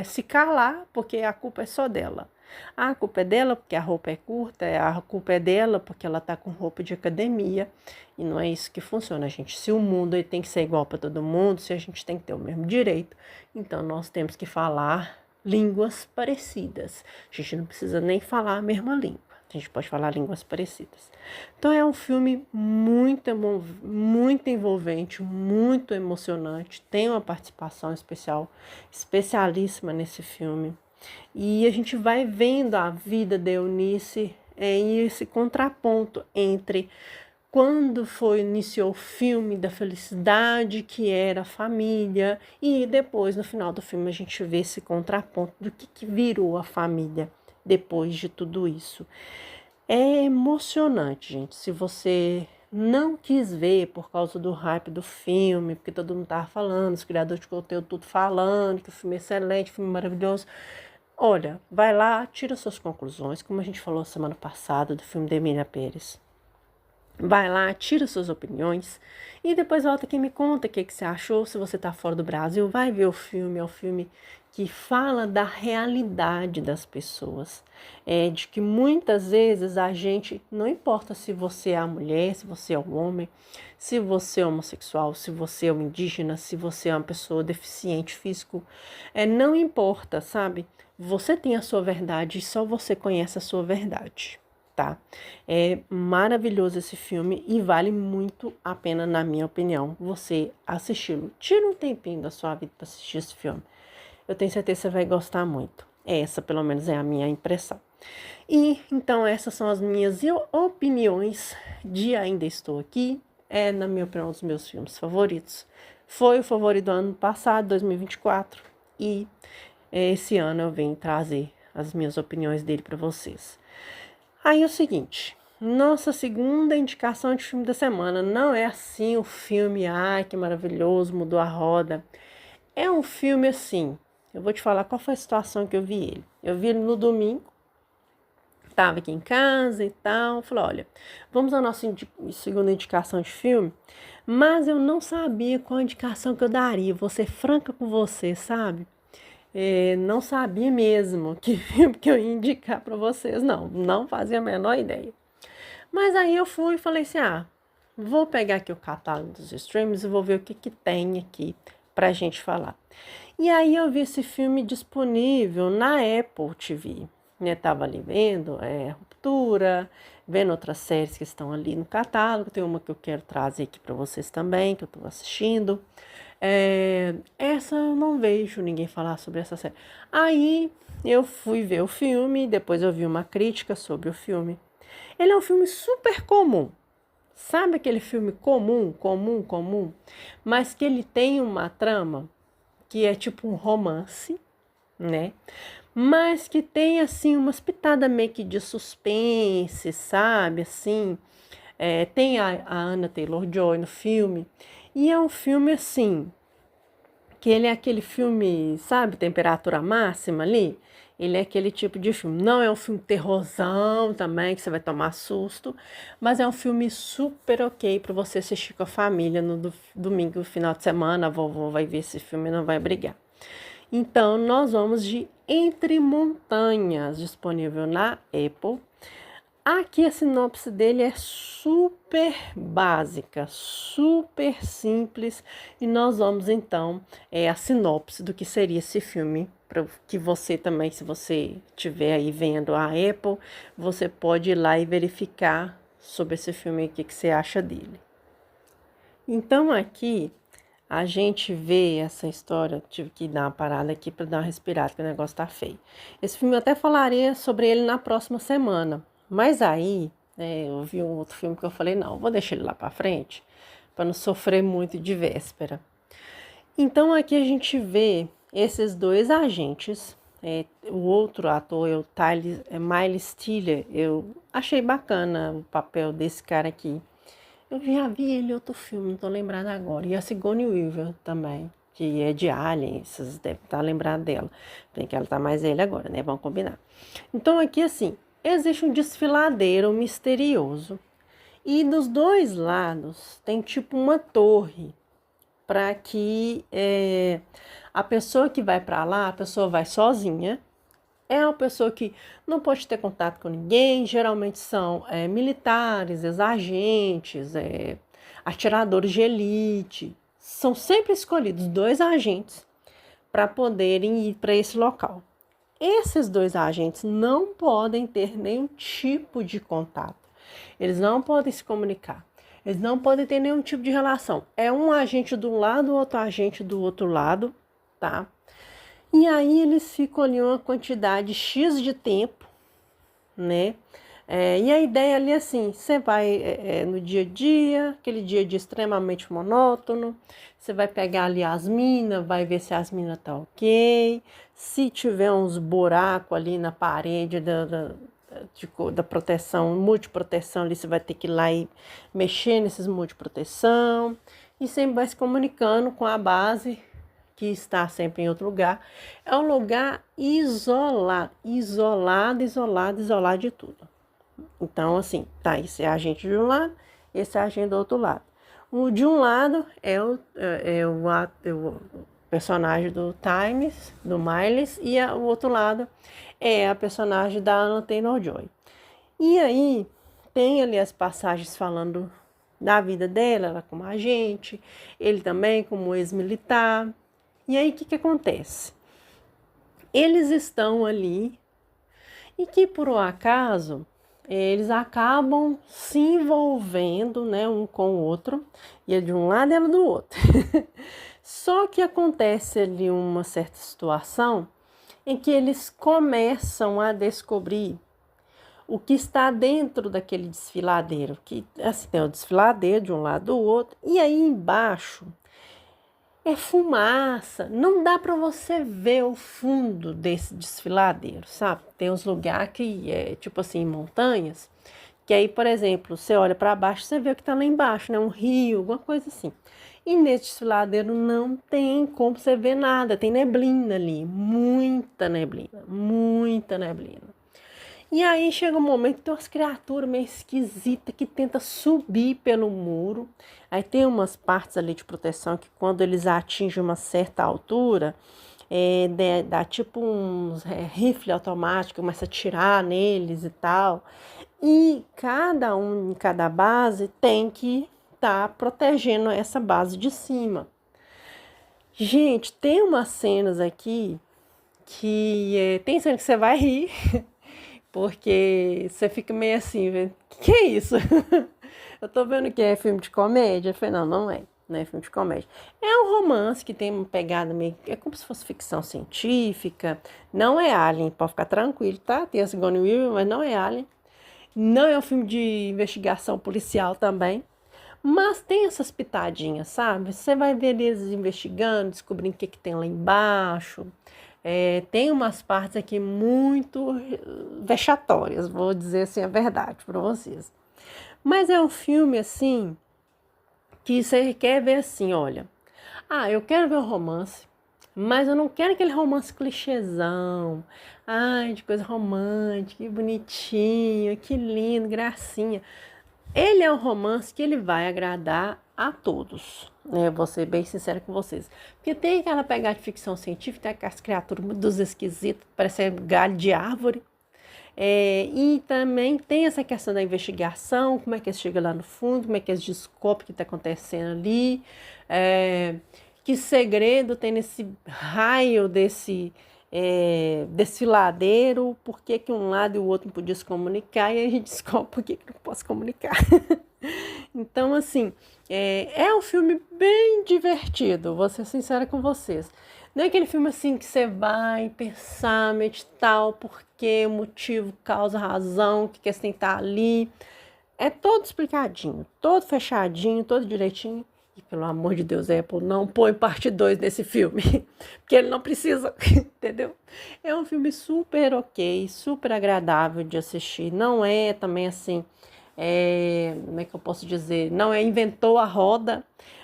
se calar, porque a culpa é só dela. A culpa é dela porque a roupa é curta, a culpa é dela porque ela tá com roupa de academia, e não é isso que funciona, gente. Se o mundo ele tem que ser igual para todo mundo, se a gente tem que ter o mesmo direito, então nós temos que falar línguas parecidas. A gente não precisa nem falar a mesma língua. A gente pode falar línguas parecidas. Então é um filme muito envolvente, muito emocionante. Tem uma participação especialíssima nesse filme. E a gente vai vendo a vida de Eunice em esse contraponto entre quando iniciou o filme da felicidade que era a família, e depois no final do filme a gente vê esse contraponto do que virou a família depois de tudo isso. É emocionante, gente. Se você não quis ver por causa do hype do filme, porque todo mundo tava falando, os criadores de conteúdo tudo falando que o filme é excelente, filme maravilhoso, olha, vai lá, tira suas conclusões, como a gente falou semana passada do filme de Emília Pérez. Vai lá, tira suas opiniões e depois volta aqui e me conta o que você achou. Se você está fora do Brasil, vai ver o filme. É um filme que fala da realidade das pessoas. De que muitas vezes a gente, não importa se você é a mulher, se você é o homem, se você é homossexual, se você é um indígena, se você é uma pessoa deficiente físico, não importa, sabe? Você tem a sua verdade e só você conhece a sua verdade. Tá? É maravilhoso esse filme e vale muito a pena, na minha opinião, você assisti-lo. Tira um tempinho da sua vida para assistir esse filme. Eu tenho certeza que você vai gostar muito. Essa, pelo menos, é a minha impressão. E, então, essas são as minhas opiniões de Ainda Estou Aqui. Na minha opinião, um dos meus filmes favoritos. Foi o favorito do ano passado, 2024. E esse ano eu venho trazer as minhas opiniões dele para vocês. Aí é o seguinte, nossa segunda indicação de filme da semana não é assim o filme, ai que maravilhoso, mudou a roda. É um filme assim, eu vou te falar qual foi a situação que eu vi ele. Eu vi ele no domingo, estava aqui em casa e tal, falei, olha, vamos à nossa segunda indicação de filme, mas eu não sabia qual indicação que eu daria, vou ser franca com você, sabe? Não sabia mesmo que filme que eu ia indicar para vocês, não fazia a menor ideia. Mas aí eu fui e falei assim, vou pegar aqui o catálogo dos streams e vou ver o que tem aqui pra gente falar. E aí eu vi esse filme disponível na Apple TV, né? Tava ali vendo Ruptura, vendo outras séries que estão ali no catálogo, tem uma que eu quero trazer aqui para vocês também, que eu tô assistindo. Essa eu não vejo ninguém falar sobre essa série. Aí eu fui ver o filme, depois eu vi uma crítica sobre o filme. Ele é um filme super comum. Sabe aquele filme comum, mas que ele tem uma trama que é tipo um romance, né? Mas que tem assim umas pitadas meio que de suspense, sabe? Assim, tem a Anya Taylor-Joy no filme. E é um filme assim, que ele é aquele filme, sabe, temperatura máxima ali. Ele é aquele tipo de filme. Não é um filme terrorzão também, que você vai tomar susto, mas é um filme super ok para você assistir com a família no domingo, final de semana. A vovó vai ver esse filme e não vai brigar. Então, nós vamos de Entre Montanhas, disponível na Apple. Aqui a sinopse dele é super básica, super simples, e nós vamos então a sinopse do que seria esse filme, para que você também, se você estiver aí vendo a Apple, você pode ir lá e verificar sobre esse filme, o que você acha dele. Então aqui a gente vê essa história, tive que dar uma parada aqui para dar uma respirada, porque o negócio tá feio. Esse filme eu até falaria sobre ele na próxima semana. Mas aí, eu vi um outro filme que eu falei, não, vou deixar ele lá para frente, para não sofrer muito de véspera. Então aqui a gente vê esses dois agentes, o outro ator é o Miles Teller, eu achei bacana o papel desse cara aqui. Eu já vi ele em outro filme, não tô lembrada agora. E a Sigourney Weaver também, que é de Alien, vocês devem estar lembrados dela. Bem que ela tá mais velha agora, né? Vamos combinar. Então aqui assim, existe um desfiladeiro misterioso. E dos dois lados tem tipo uma torre. para que a pessoa que vai para lá, a pessoa vai sozinha. É uma pessoa que não pode ter contato com ninguém, geralmente são militares, ex-agentes, atiradores de elite. São sempre escolhidos 2 agentes para poderem ir para esse local. Esses 2 agentes não podem ter nenhum tipo de contato. Eles não podem se comunicar. Eles não podem ter nenhum tipo de relação. É um agente de um lado, outro agente do outro lado, tá? E aí eles ficam ali uma quantidade X de tempo, né? E a ideia ali é assim, você vai no dia a dia, aquele dia a dia extremamente monótono, você vai pegar ali as minas, vai ver se as minas tá ok, se tiver uns buracos ali na parede da proteção, multiproteção ali, você vai ter que ir lá e mexer nesses multiproteção, e sempre vai se comunicando com a base, que está sempre em outro lugar. É um lugar isolado de tudo. Então, assim, tá, esse é agente de um lado, esse é agente do outro lado. O de um lado é o personagem do Times, do Miles, e o outro lado é a personagem da Anya Taylor-Joy. E aí, tem ali as passagens falando da vida dela, ela como agente, ele também como ex-militar. E aí, o que acontece? Eles estão ali e que, por um acaso, eles acabam se envolvendo, né, um com o outro, e ele de um lado e ela do outro. Só que acontece ali uma certa situação em que eles começam a descobrir o que está dentro daquele desfiladeiro, que assim, tem o desfiladeiro de um lado do outro, e aí embaixo é fumaça, não dá para você ver o fundo desse desfiladeiro, sabe? Tem uns lugares que é tipo assim, montanhas, que aí, por exemplo, você olha para baixo, você vê o que está lá embaixo, né? Um rio, alguma coisa assim. E nesse desfiladeiro não tem como você ver nada, tem neblina ali, muita neblina, muita neblina. E aí chega um momento que tem umas criaturas meio esquisitas que tentam subir pelo muro. Aí tem umas partes ali de proteção que quando eles atingem uma certa altura, dá tipo uns rifle automático, começa a atirar neles e tal. E cada um em cada base tem que estar protegendo essa base de cima. Gente, tem umas cenas aqui que tem cena que você vai rir. Porque você fica meio assim, vendo, que é isso? Eu tô vendo que é filme de comédia. Eu falei, não é filme de comédia. É um romance que tem uma pegada meio, é como se fosse ficção científica. Não é Alien, pode ficar tranquilo, tá? Tem a Sigourney Weaver, mas não é Alien. Não é um filme de investigação policial também. Mas tem essas pitadinhas, sabe? Você vai ver eles investigando, descobrindo o que tem lá embaixo. Tem umas partes aqui muito vexatórias, vou dizer assim a verdade para vocês. Mas é um filme assim que você quer ver assim, olha. Eu quero ver um romance, mas eu não quero aquele romance clichêzão. Ai, de coisa romântica, que bonitinho, que lindo, gracinha. Ele é um romance que ele vai agradar a todos, né? Vou ser bem sincera com vocês. Porque tem aquela pegada de ficção científica, tem aquelas criaturas dos esquisitos, parecem galho de árvore. E também tem essa questão da investigação, como é que eles chegam lá no fundo, como é que eles descobrem o que está acontecendo ali, que segredo tem nesse raio desse desfiladeiro, por que um lado e o outro não podia se comunicar, e a gente descobre por que não posso comunicar. Então, assim, é um filme bem divertido, vou ser sincera com vocês. Não é aquele filme assim que você vai pensar, meditar o porquê, o motivo, causa, razão, o que você tem que estar ali. É todo explicadinho, todo fechadinho, todo direitinho. E pelo amor de Deus, Apple, não põe parte 2 desse filme, porque ele não precisa, entendeu? É um filme super ok, super agradável de assistir. Não é também assim, como é que eu posso dizer? Não inventou a roda,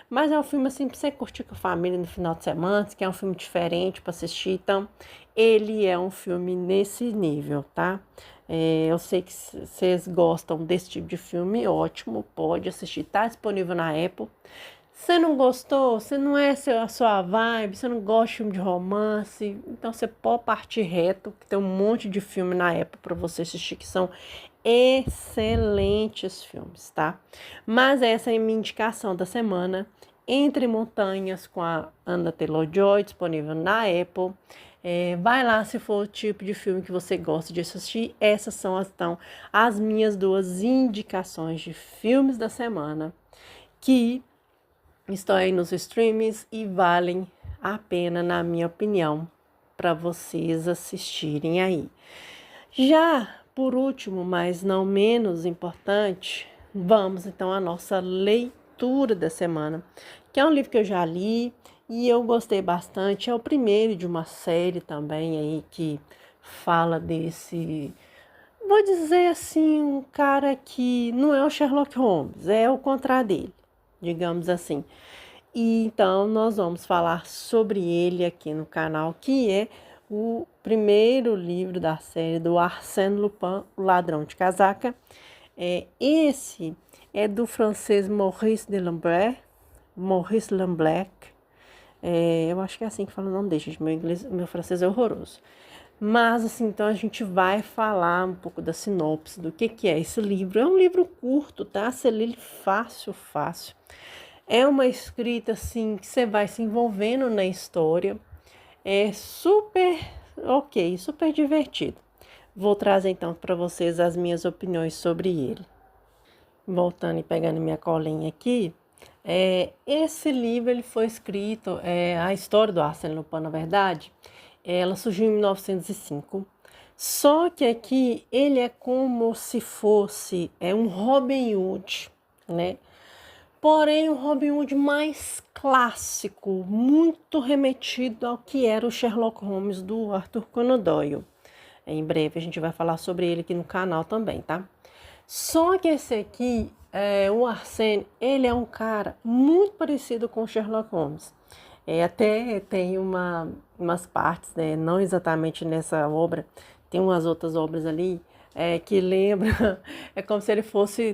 mas é um filme assim para você curtir com a família no final de semana, que é um filme diferente para assistir. Então, ele é um filme nesse nível, tá? Eu sei que vocês gostam desse tipo de filme, ótimo, pode assistir, tá disponível na Apple. Você não gostou? Você não é a sua vibe? Você não gosta de filme de romance? Então você pode partir reto, que tem um monte de filme na Apple para você assistir que são excelentes filmes, tá? Mas essa é a minha indicação da semana. Entre Montanhas com a Anya Taylor-Joy, disponível na Apple. Vai lá se for o tipo de filme que você gosta de assistir. Essas são então, as minhas duas indicações de filmes da semana que estão aí nos streams e valem a pena, na minha opinião, para vocês assistirem aí. Já por último, mas não menos importante, vamos então à nossa leitura da semana, que é um livro que eu já li e eu gostei bastante. É o primeiro de uma série também aí que fala desse, vou dizer assim, um cara que não é o Sherlock Holmes, é o contrário dele, digamos assim. E então nós vamos falar sobre ele aqui no canal, que é o primeiro livro da série do Arsène Lupin, O Ladrão de Casaca. Esse é do francês Maurice de Lamblec. Maurice Lamblec. Eu acho que é assim que fala o nome dele, gente. Meu francês é horroroso. Mas, assim, então a gente vai falar um pouco da sinopse, do que é esse livro. É um livro curto, tá? Você lê ele fácil, fácil. É uma escrita, assim, que você vai se envolvendo na história. É super ok, super divertido. Vou trazer, então, para vocês as minhas opiniões sobre ele. Voltando e pegando minha colinha aqui, esse livro ele foi escrito, a história do Arsène Lupin, na verdade, ela surgiu em 1905. Só que aqui ele é como se fosse um Robin Hood, né? Porém, um Robin Hood mais clássico, muito remetido ao que era o Sherlock Holmes do Arthur Conan Doyle. Em breve a gente vai falar sobre ele aqui no canal também, tá? Só que esse aqui, o Arsène, ele é um cara muito parecido com o Sherlock Holmes. Até tem umas partes, né, não exatamente nessa obra, tem umas outras obras ali que lembra, é como se ele fosse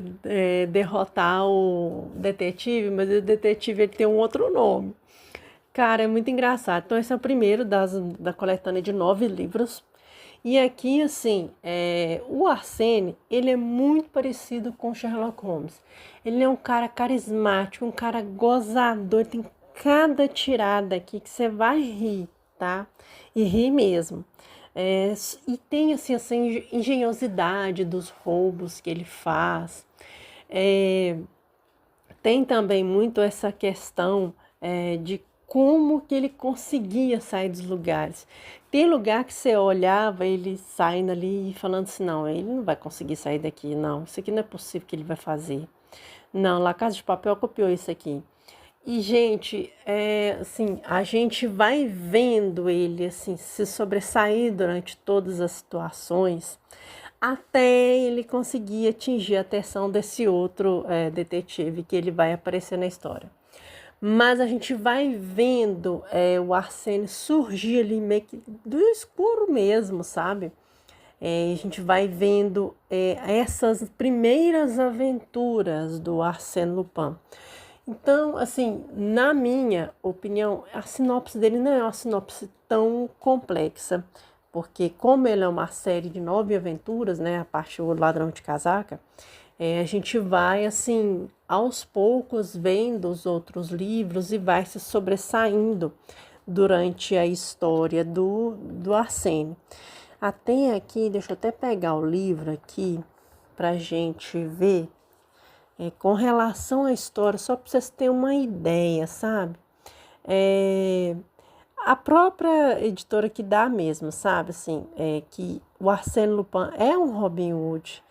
derrotar o detetive, mas o detetive ele tem um outro nome. Cara, é muito engraçado. Então, esse é o primeiro da coletânea de 9 livros. E aqui, assim, o Arsène, ele é muito parecido com o Sherlock Holmes. Ele é um cara carismático, um cara gozador, tem cada tirada aqui que você vai rir, tá? E rir mesmo. E tem, assim, essa engenhosidade dos roubos que ele faz. Tem também muito essa questão de como que ele conseguia sair dos lugares. Tem lugar que você olhava ele saindo ali e falando assim, não, ele não vai conseguir sair daqui, não. Isso aqui não é possível que ele vai fazer. Não, La Casa de Papel copiou isso aqui. E, gente, assim, a gente vai vendo ele, assim, se sobressair durante todas as situações, até ele conseguir atingir a atenção desse outro detetive que ele vai aparecer na história. Mas a gente vai vendo o Arsène surgir ali meio que do escuro mesmo, sabe? A gente vai vendo essas primeiras aventuras do Arsène Lupin. Então, assim, na minha opinião, a sinopse dele não é uma sinopse tão complexa, porque como ele é uma série de 9 aventuras, né, a parte do Ladrão de Casaca, a gente vai, assim, aos poucos vendo os outros livros e vai se sobressaindo durante a história do Arsène. Até aqui, deixa eu até pegar o livro aqui pra gente ver com relação à história, só para vocês terem uma ideia, sabe? A própria editora que dá mesmo, sabe? Assim, que o Arsène Lupin é um Robin Hood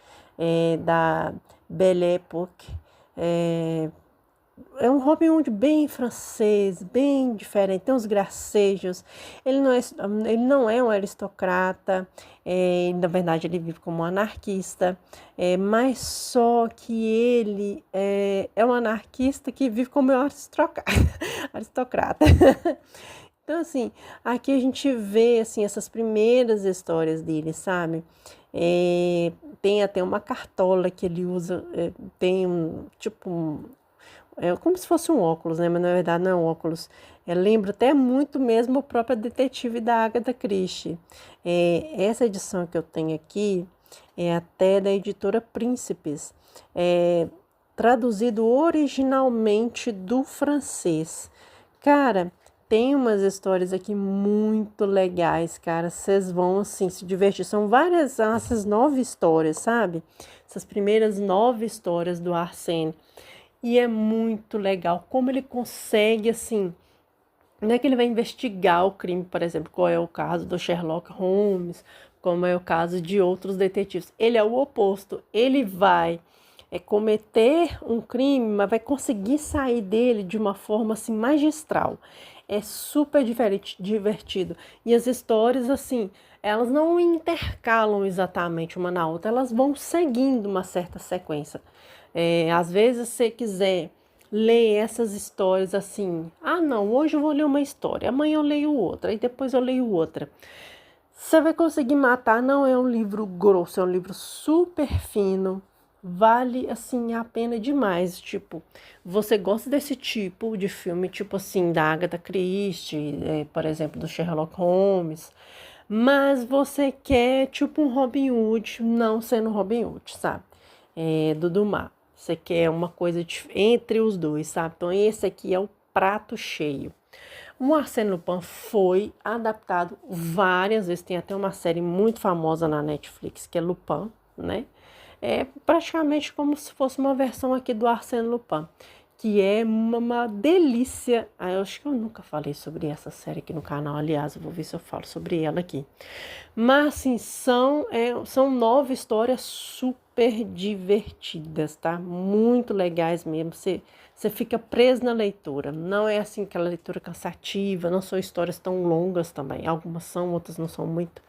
da Belle Époque. É um Robin Hood bem francês, bem diferente, tem uns gracejos. Ele não é um aristocrata, na verdade ele vive como um anarquista, mas só que ele é um anarquista que vive como um aristocrata. Então, assim, aqui a gente vê, assim, essas primeiras histórias dele, sabe? Tem até uma cartola que ele usa, tem é como se fosse um óculos, né? Mas na verdade não é um óculos. Lembra até muito mesmo o próprio Detetive da Agatha Christie. Essa edição que eu tenho aqui é até da editora Príncipes. Traduzido originalmente do francês. Cara, tem umas histórias aqui muito legais, cara. Vocês vão, assim, se divertir. São várias, essas 9 histórias, sabe? Essas primeiras 9 histórias do Arsène. E é muito legal como ele consegue, assim... Não é que ele vai investigar o crime, por exemplo, qual é o caso do Sherlock Holmes, como é o caso de outros detetives. Ele é o oposto. Ele vai cometer um crime, mas vai conseguir sair dele de uma forma assim magistral. É super divertido. E as histórias, assim, elas não intercalam exatamente uma na outra, elas vão seguindo uma certa sequência. Às vezes, se você quiser ler essas histórias assim, não, hoje eu vou ler uma história, amanhã eu leio outra, e depois eu leio outra. Você vai conseguir matar, não é um livro grosso, é um livro super fino, vale assim a pena demais. Tipo, você gosta desse tipo de filme, tipo assim, da Agatha Christie, por exemplo, do Sherlock Holmes, mas você quer tipo um Robin Hood, não sendo Robin Hood, sabe? Do Dumas. Você quer uma coisa entre os dois, sabe? Então esse aqui é o prato cheio. O Arsène Lupin foi adaptado várias vezes, tem até uma série muito famosa na Netflix, que é Lupin, né? É praticamente como se fosse uma versão aqui do Arsène Lupin, que é uma delícia. Eu acho que eu nunca falei sobre essa série aqui no canal, aliás, eu vou ver se eu falo sobre ela aqui. Mas, assim, são 9 histórias super divertidas, tá? Muito legais mesmo. Você fica preso na leitura. Não é assim aquela leitura cansativa, não são histórias tão longas também. Algumas são, outras não são muito.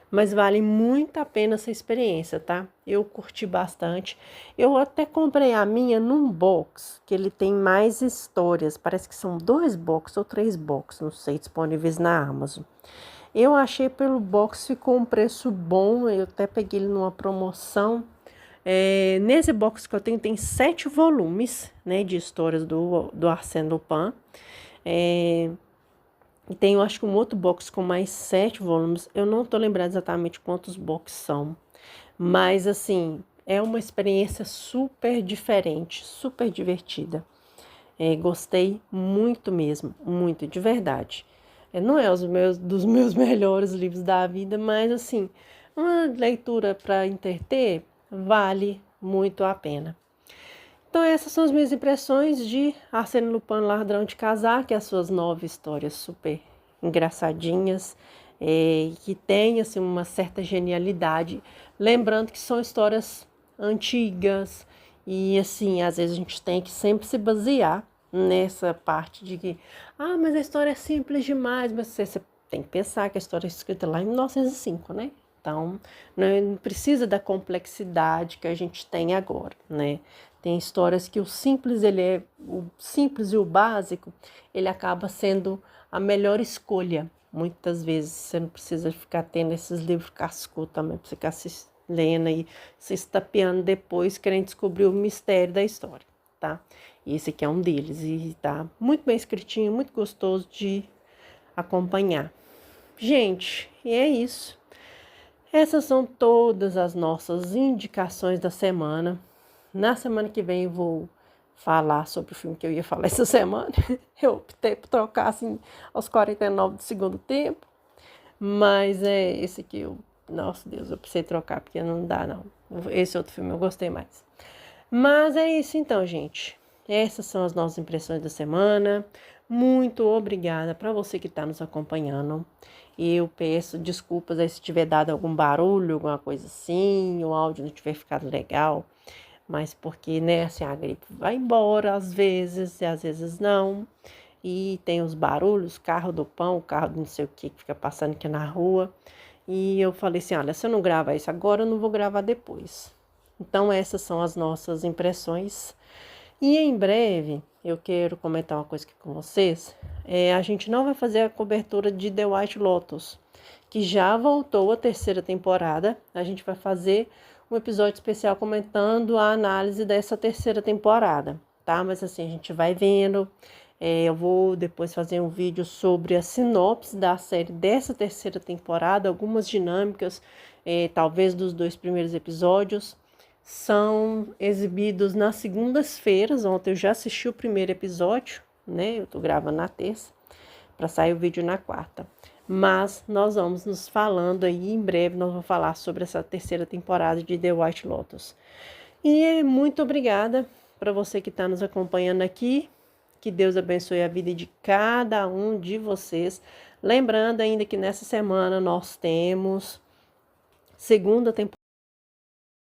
Mas vale muito a pena essa experiência, tá? Eu curti bastante. Eu até comprei a minha num box, que ele tem mais histórias. Parece que são 2 boxes ou 3 boxes, não sei, disponíveis na Amazon. Eu achei pelo box, ficou um preço bom, eu até peguei ele numa promoção. Nesse box que eu tenho, tem 7 volumes, né, de histórias do Arsène Lupin. E tem, eu acho que um outro box com mais 7 volumes. Eu não tô lembrando exatamente quantos boxes são. Mas, assim, é uma experiência super diferente, super divertida. Gostei muito mesmo, muito, de verdade. Não é dos meus melhores livros da vida, mas assim, uma leitura para entreter vale muito a pena. Então essas são as minhas impressões de Arsène Lupin, Ladrão de Casaco, as suas 9 histórias super engraçadinhas, que tem assim, uma certa genialidade. Lembrando que são histórias antigas e assim, às vezes a gente tem que sempre se basear nessa parte de que, mas a história é simples demais, mas você tem que pensar que a história é escrita lá em 1905, né? Então, não precisa da complexidade que a gente tem agora, né? Tem histórias que o simples e o básico, ele acaba sendo a melhor escolha. Muitas vezes você não precisa ficar tendo esses livros cascudos também, para você ficar se lendo e se estapeando depois, querendo descobrir o mistério da história, tá? E esse aqui é um deles e tá muito bem escritinho, muito gostoso de acompanhar. Gente, e é isso. Essas são todas as nossas indicações da semana. Na semana que vem eu vou falar sobre o filme que eu ia falar essa semana. Eu optei por trocar assim aos 49 do segundo tempo. Mas esse aqui, nossa Deus, eu precisei trocar porque não dá não. Esse outro filme eu gostei mais. Mas é isso então, gente. Essas são as nossas impressões da semana. Muito obrigada para você que está nos acompanhando. Eu peço desculpas aí se tiver dado algum barulho, alguma coisa assim, o áudio não tiver ficado legal, mas porque, né, assim, a gripe vai embora às vezes e às vezes não. E tem os barulhos, carro do pão, carro do não sei o que fica passando aqui na rua. E eu falei assim, olha, se eu não gravar isso agora, eu não vou gravar depois. Então, essas são as nossas impressões. E em breve, eu quero comentar uma coisa aqui com vocês. A gente não vai fazer a cobertura de The White Lotus, que já voltou a 3ª temporada. A gente vai fazer um episódio especial comentando a análise dessa 3ª temporada, tá? Mas assim, a gente vai vendo. Eu vou depois fazer um vídeo sobre a sinopse da série dessa terceira temporada, algumas dinâmicas, talvez dos 2 primeiros episódios. São exibidos nas segundas-feiras. Ontem eu já assisti o primeiro episódio, né? Eu tô gravando na terça, para sair o vídeo na quarta. Mas nós vamos nos falando aí, em breve nós vamos falar sobre essa terceira temporada de The White Lotus. E muito obrigada para você que está nos acompanhando aqui. Que Deus abençoe a vida de cada um de vocês. Lembrando ainda que nessa semana nós temos segunda temporada